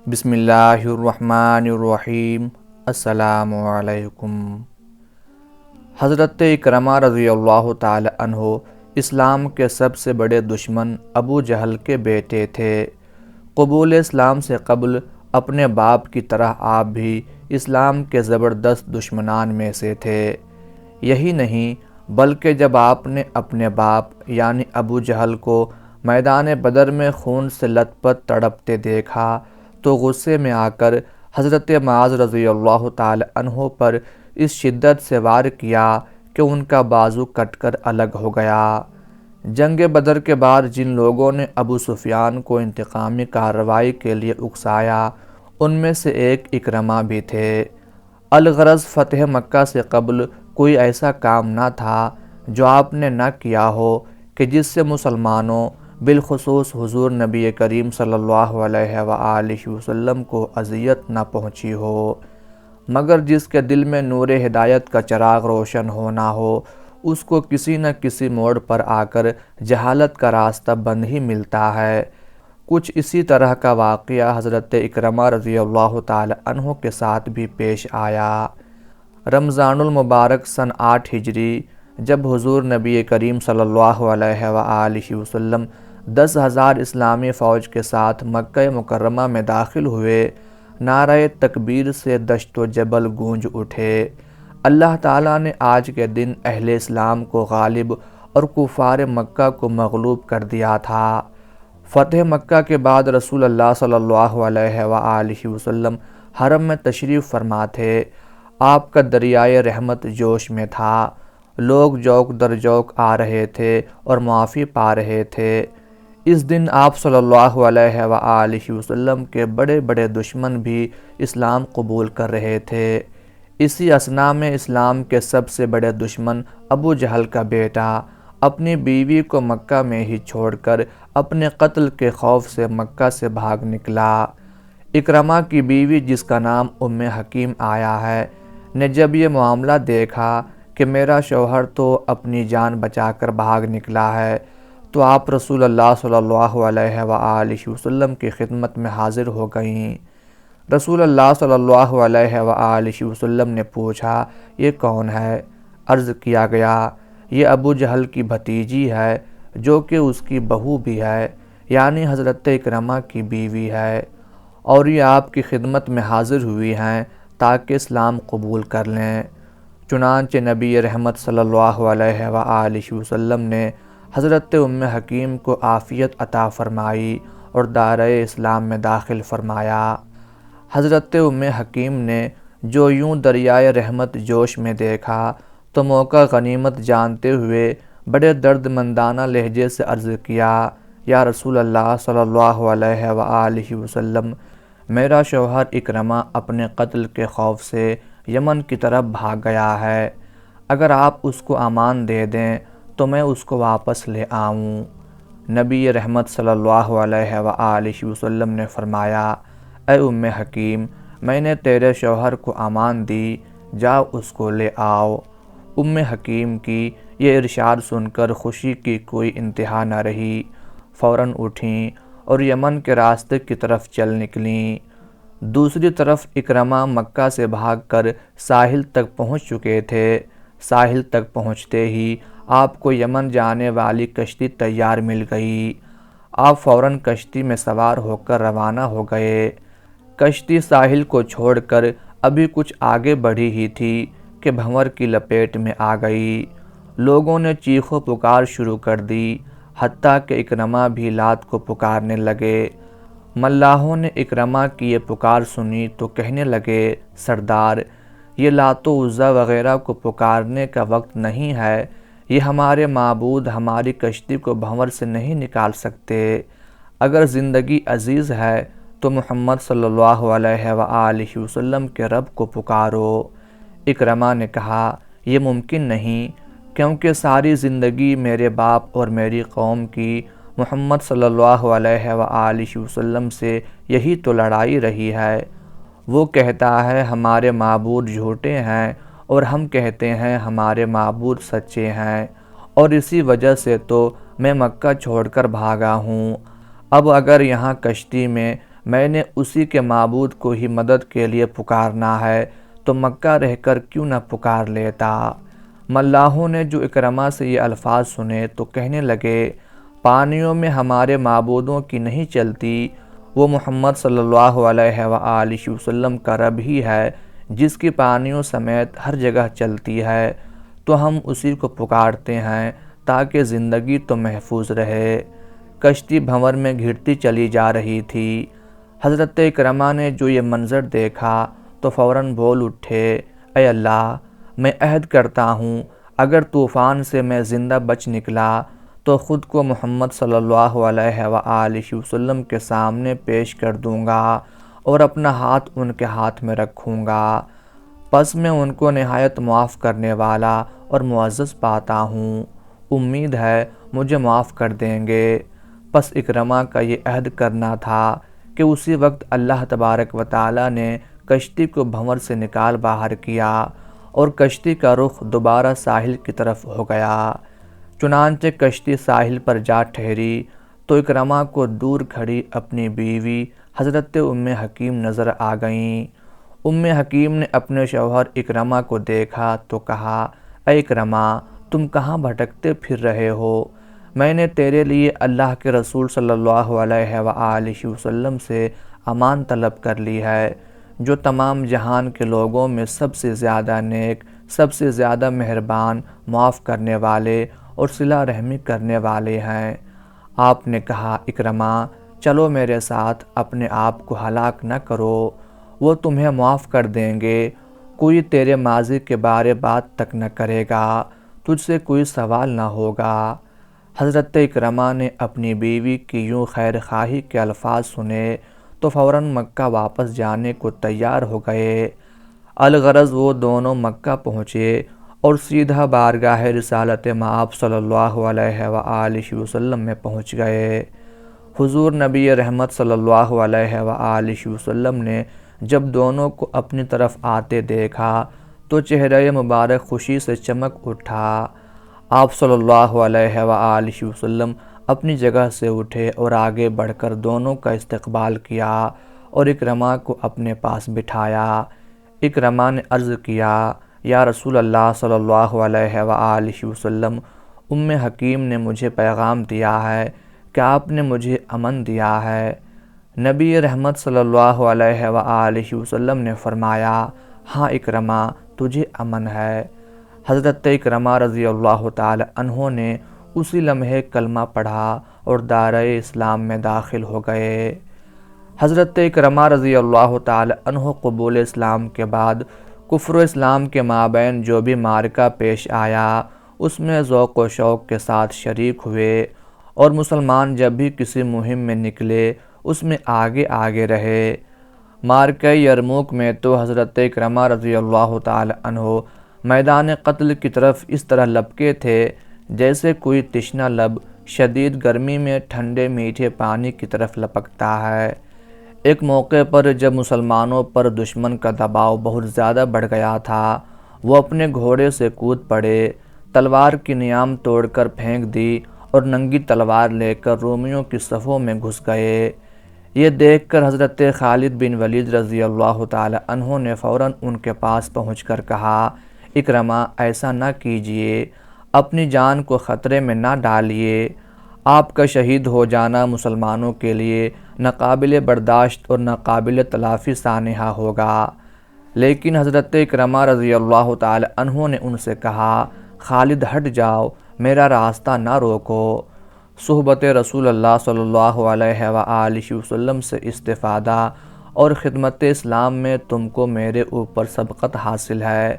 بسم اللہ الرحمن الرحیم۔ السلام علیکم۔ حضرت اکرمہ رضی اللہ تعالی عنہ اسلام کے سب سے بڑے دشمن ابو جہل کے بیٹے تھے۔ قبول اسلام سے قبل اپنے باپ کی طرح آپ بھی اسلام کے زبردست دشمنان میں سے تھے۔ یہی نہیں بلکہ جب آپ نے اپنے باپ یعنی ابو جہل کو میدان بدر میں خون سے لت پت تڑپتے دیکھا تو غصے میں آ کر حضرت معاذ رضی اللہ تعالی عنہ پر اس شدت سے وار کیا کہ ان کا بازو کٹ کر الگ ہو گیا۔ جنگ بدر کے بعد جن لوگوں نے ابو سفیان کو انتقامی کارروائی کے لیے اکسایا ان میں سے ایک اکرمہ بھی تھے۔ الغرض فتح مکہ سے قبل کوئی ایسا کام نہ تھا جو آپ نے نہ کیا ہو کہ جس سے مسلمانوں بالخصوص حضور نبی کریم صلی اللہ علیہ وآلہ وسلم کو اذیت نہ پہنچی ہو، مگر جس کے دل میں نور ہدایت کا چراغ روشن ہونا ہو اس کو کسی نہ کسی موڑ پر آ کر جہالت کا راستہ بند ہی ملتا ہے۔ کچھ اسی طرح کا واقعہ حضرت اکرمہ رضی اللہ تعالی عنہ کے ساتھ بھی پیش آیا۔ رمضان المبارک سن 8 ہجری جب حضور نبی کریم صلی اللہ علیہ وآلہ وسلم 10,000 اسلامی فوج کے ساتھ مکہ مکرمہ میں داخل ہوئے، نعرہ تکبیر سے دشت و جبل گونج اٹھے۔ اللہ تعالیٰ نے آج کے دن اہل اسلام کو غالب اور کفار مکہ کو مغلوب کر دیا تھا۔ فتح مکہ کے بعد رسول اللہ صلی اللہ علیہ وآلہ وسلم حرم میں تشریف فرما تھے۔ آپ کا دریائے رحمت جوش میں تھا، لوگ جوک در جوک آ رہے تھے اور معافی پا رہے تھے۔ اس دن آپ صلی اللہ علیہ وآلہ وسلم کے بڑے بڑے دشمن بھی اسلام قبول کر رہے تھے۔ اسی اثناء میں اسلام کے سب سے بڑے دشمن ابو جہل کا بیٹا اپنی بیوی کو مکہ میں ہی چھوڑ کر اپنے قتل کے خوف سے مکہ سے بھاگ نکلا۔ اکرمہ کی بیوی جس کا نام ام حکیم آیا ہے نے جب یہ معاملہ دیکھا کہ میرا شوہر تو اپنی جان بچا کر بھاگ نکلا ہے تو آپ رسول اللہ صلی اللہ علیہ وآلہ وسلم کی خدمت میں حاضر ہو گئیں۔ رسول اللہ صلی اللہ علیہ وآلہ وسلم نے پوچھا یہ کون ہے؟ عرض کیا گیا یہ ابو جہل کی بھتیجی ہے جو کہ اس کی بہو بھی ہے یعنی حضرت اکرمہ کی بیوی ہے، اور یہ آپ کی خدمت میں حاضر ہوئی ہیں تاکہ اسلام قبول کر لیں۔ چنانچہ نبی رحمت صلی اللہ علیہ وآلہ وسلم نے حضرت ام حکیم کو عافیت عطا فرمائی اور دائرۂ اسلام میں داخل فرمایا۔ حضرت ام حکیم نے جو یوں دریائے رحمت جوش میں دیکھا تو موقع غنیمت جانتے ہوئے بڑے درد مندانہ لہجے سے عرض کیا یا رسول اللہ صلی اللہ علیہ وآلہ وسلم، میرا شوہر اکرمہ اپنے قتل کے خوف سے یمن کی طرف بھاگ گیا ہے، اگر آپ اس کو امان دے دیں تو میں اس کو واپس لے آؤں۔ نبی رحمت صلی اللہ علیہ وآلہ وسلم نے فرمایا اے ام حکیم، میں نے تیرے شوہر کو امان دی، جاؤ اس کو لے آؤ۔ ام حکیم کی یہ ارشاد سن کر خوشی کی کوئی انتہا نہ رہی، فوراً اٹھیں اور یمن کے راستے کی طرف چل نکلیں۔ دوسری طرف اکرمہ مکہ سے بھاگ کر ساحل تک پہنچ چکے تھے۔ ساحل تک پہنچتے ہی آپ کو یمن جانے والی کشتی تیار مل گئی۔ آپ فوراً کشتی میں سوار ہو کر روانہ ہو گئے۔ کشتی ساحل کو چھوڑ کر ابھی کچھ آگے بڑھی ہی تھی کہ بھنور کی لپیٹ میں آ گئی۔ لوگوں نے چیخ و پکار شروع کر دی، حتیٰ کہ اکرمہ بھی لات کو پکارنے لگے۔ ملاحوں نے اکرمہ کی یہ پکار سنی تو کہنے لگے سردار، یہ لات و عزیٰ وغیرہ کو پکارنے کا وقت نہیں ہے، یہ ہمارے معبود ہماری کشتی کو بھنور سے نہیں نکال سکتے، اگر زندگی عزیز ہے تو محمد صلی اللہ علیہ وآلہ وسلم کے رب کو پکارو۔ اکرمہ نے کہا یہ ممکن نہیں، کیونکہ ساری زندگی میرے باپ اور میری قوم کی محمد صلی اللہ علیہ وآلہ وسلم سے یہی تو لڑائی رہی ہے۔ وہ کہتا ہے ہمارے معبود جھوٹے ہیں اور ہم کہتے ہیں ہمارے معبود سچے ہیں، اور اسی وجہ سے تو میں مکہ چھوڑ کر بھاگا ہوں۔ اب اگر یہاں کشتی میں میں نے اسی کے معبود کو ہی مدد کے لیے پکارنا ہے تو مکہ رہ کر کیوں نہ پکار لیتا۔ ملاحوں نے جو اکرمہ سے یہ الفاظ سنے تو کہنے لگے، پانیوں میں ہمارے معبودوں کی نہیں چلتی، وہ محمد صلی اللہ علیہ وآلہ وسلم کا رب ہی ہے جس کی پانیوں سمیت ہر جگہ چلتی ہے، تو ہم اسی کو پکارتے ہیں تاکہ زندگی تو محفوظ رہے۔ کشتی بھنور میں گھٹتی چلی جا رہی تھی۔ حضرت اکرمہ نے جو یہ منظر دیکھا تو فوراً بول اٹھے، اے اللہ، میں عہد کرتا ہوں اگر طوفان سے میں زندہ بچ نکلا تو خود کو محمد صلی اللہ علیہ وآلہ وسلم کے سامنے پیش کر دوں گا اور اپنا ہاتھ ان کے ہاتھ میں رکھوں گا، پس میں ان کو نہایت معاف کرنے والا اور معزز پاتا ہوں، امید ہے مجھے معاف کر دیں گے۔ پس اکرمہ کا یہ عہد کرنا تھا کہ اسی وقت اللہ تبارک و تعالی نے کشتی کو بھنور سے نکال باہر کیا اور کشتی کا رخ دوبارہ ساحل کی طرف ہو گیا۔ چنانچہ کشتی ساحل پر جا ٹھہری تو اکرمہ کو دور کھڑی اپنی بیوی حضرت ام حکیم نظر آ گئیں۔ ام حکیم نے اپنے شوہر اکرمہ کو دیکھا تو کہا، اے اکرمہ، تم کہاں بھٹکتے پھر رہے ہو؟ میں نے تیرے لیے اللہ کے رسول صلی اللہ علیہ وآلہ وسلم سے امان طلب کر لی ہے، جو تمام جہان کے لوگوں میں سب سے زیادہ نیک، سب سے زیادہ مہربان، معاف کرنے والے اور صلہ رحمی کرنے والے ہیں۔ آپ نے کہا، اکرمہ، چلو میرے ساتھ، اپنے آپ کو ہلاک نہ کرو، وہ تمہیں معاف کر دیں گے، کوئی تیرے ماضی کے بارے بات تک نہ کرے گا، تجھ سے کوئی سوال نہ ہوگا۔ حضرت اکرمہ نے اپنی بیوی کی یوں خیر خواہی کے الفاظ سنے تو فوراً مکہ واپس جانے کو تیار ہو گئے۔ الغرض وہ دونوں مکہ پہنچے اور سیدھا بارگاہ رسالت مآب صلی اللہ علیہ وآلہ وسلم میں پہنچ گئے۔ حضور نبی رحمت صلی اللہ علیہ وآلہ وسلم نے جب دونوں کو اپنی طرف آتے دیکھا تو چہرہ مبارک خوشی سے چمک اٹھا۔ آپ صلی اللہ علیہ وآلہ وسلم اپنی جگہ سے اٹھے اور آگے بڑھ کر دونوں کا استقبال کیا اور اکرمہ کو اپنے پاس بٹھایا۔ اکرمہ نے عرض کیا، یا رسول اللہ صلی اللہ علیہ وآلہ وسلم، ام حکیم نے مجھے پیغام دیا ہے کہ آپ نے مجھے امن دیا ہے۔ نبی رحمت صلی اللہ علیہ وآلہ وسلم نے فرمایا، ہاں اکرمہ، تجھے امن ہے۔ حضرت اکرمہ رضی اللہ تعالی عنہ نے اسی لمحے کلمہ پڑھا اور دائرۂ اسلام میں داخل ہو گئے۔ حضرت اکرمہ رضی اللہ تعالی عنہ قبول اسلام کے بعد کفر و اسلام کے مابین جو بھی معرکہ پیش آیا اس میں ذوق و شوق کے ساتھ شریک ہوئے اور مسلمان جب بھی کسی مہم میں نکلے اس میں آگے آگے رہے۔ معرکہ یرموک میں تو حضرت اکرمہ رضی اللہ تعالی عنہ میدان قتل کی طرف اس طرح لپکے تھے جیسے کوئی تشنہ لب شدید گرمی میں ٹھنڈے میٹھے پانی کی طرف لپکتا ہے۔ ایک موقع پر جب مسلمانوں پر دشمن کا دباؤ بہت زیادہ بڑھ گیا تھا، وہ اپنے گھوڑے سے کود پڑے، تلوار کی نیام توڑ کر پھینک دی اور ننگی تلوار لے کر رومیوں کی صفوں میں گھس گئے۔ یہ دیکھ کر حضرت خالد بن ولید رضی اللہ تعالی عنہ نے فوراً ان کے پاس پہنچ کر کہا، اکرمہ، ایسا نہ کیجیے، اپنی جان کو خطرے میں نہ ڈالیے، آپ کا شہید ہو جانا مسلمانوں کے لیے ناقابل برداشت اور ناقابل تلافی سانحہ ہوگا۔ لیکن حضرت اکرمہ رضی اللہ تعالی عنہ نے ان سے کہا، خالد ہٹ جاؤ، میرا راستہ نہ روکو، صحبت رسول اللہ صلی اللہ علیہ وآلہ وسلم سے استفادہ اور خدمت اسلام میں تم کو میرے اوپر سبقت حاصل ہے۔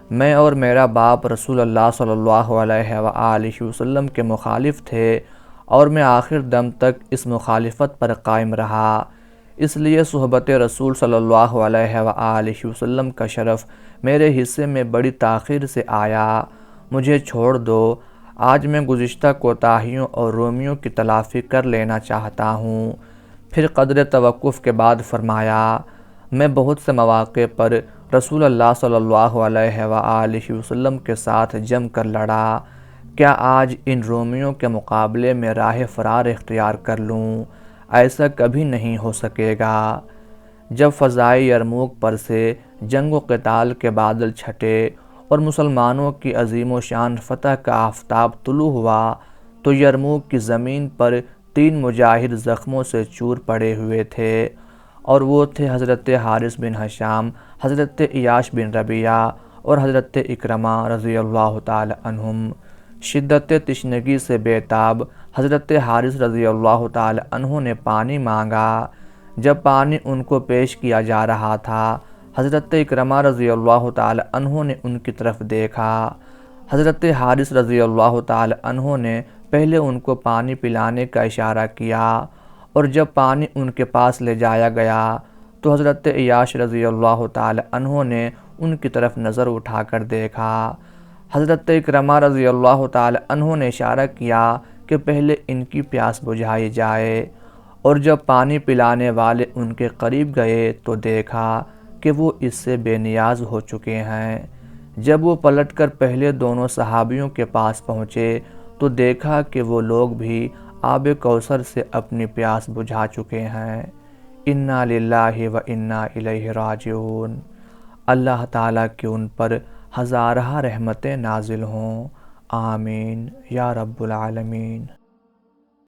میں اور میرا باپ رسول اللہ صلی اللہ علیہ وآلہ وسلم کے مخالف تھے اور میں آخر دم تک اس مخالفت پر قائم رہا، اس لیے صحبت رسول صلی اللہ علیہ وآلہ وسلم کا شرف میرے حصے میں بڑی تاخیر سے آیا، مجھے چھوڑ دو، آج میں گزشتہ کوتاہیوں اور رومیوں کی تلافی کر لینا چاہتا ہوں۔ پھر قدر توقف کے بعد فرمایا، میں بہت سے مواقع پر رسول اللہ صلی اللہ علیہ وآلہ وسلم کے ساتھ جم کر لڑا، کیا آج ان رومیوں کے مقابلے میں راہ فرار اختیار کر لوں؟ ایسا کبھی نہیں ہو سکے گا۔ جب فضائے یرموک پر سے جنگ و قتال کے بادل چھٹے اور مسلمانوں کی عظیم و شان فتح کا آفتاب طلوع ہوا تو یرموک کی زمین پر 3 مجاہد زخموں سے چور پڑے ہوئے تھے، اور وہ تھے حضرت حارث بن ہشام، حضرت عیاش بن ربیعہ اور حضرت اکرمہ رضی اللہ تعالی عنہم۔ شدت تشنگی سے بے تاب حضرت حارث رضی اللہ تعالی عنہ نے پانی مانگا۔ جب پانی ان کو پیش کیا جا رہا تھا، حضرت اکرمہ رضی اللہ تعالی عنہ نے ان کی طرف دیکھا۔ حضرت حارث رضی اللہ تعالی عنہ نے پہلے ان کو پانی پلانے کا اشارہ کیا، اور جب پانی ان کے پاس لے جایا گیا تو حضرت عیاش رضی اللہ تعالی عنہ نے ان کی طرف نظر اٹھا کر دیکھا۔ حضرت اکرمہ رضی اللہ تعالی عنہ نے اشارہ کیا کہ پہلے ان کی پیاس بجھائی جائے، اور جب پانی پلانے والے ان کے قریب گئے تو دیکھا کہ وہ اس سے بے نیاز ہو چکے ہیں۔ جب وہ پلٹ کر پہلے دونوں صحابیوں کے پاس پہنچے تو دیکھا کہ وہ لوگ بھی آب کوثر سے اپنی پیاس بجھا چکے ہیں۔ انا للہ و انا الیہ راجعون۔ اللہ تعالیٰ کی ان پر ہزارہ رحمتیں نازل ہوں، آمین یا رب العالمین۔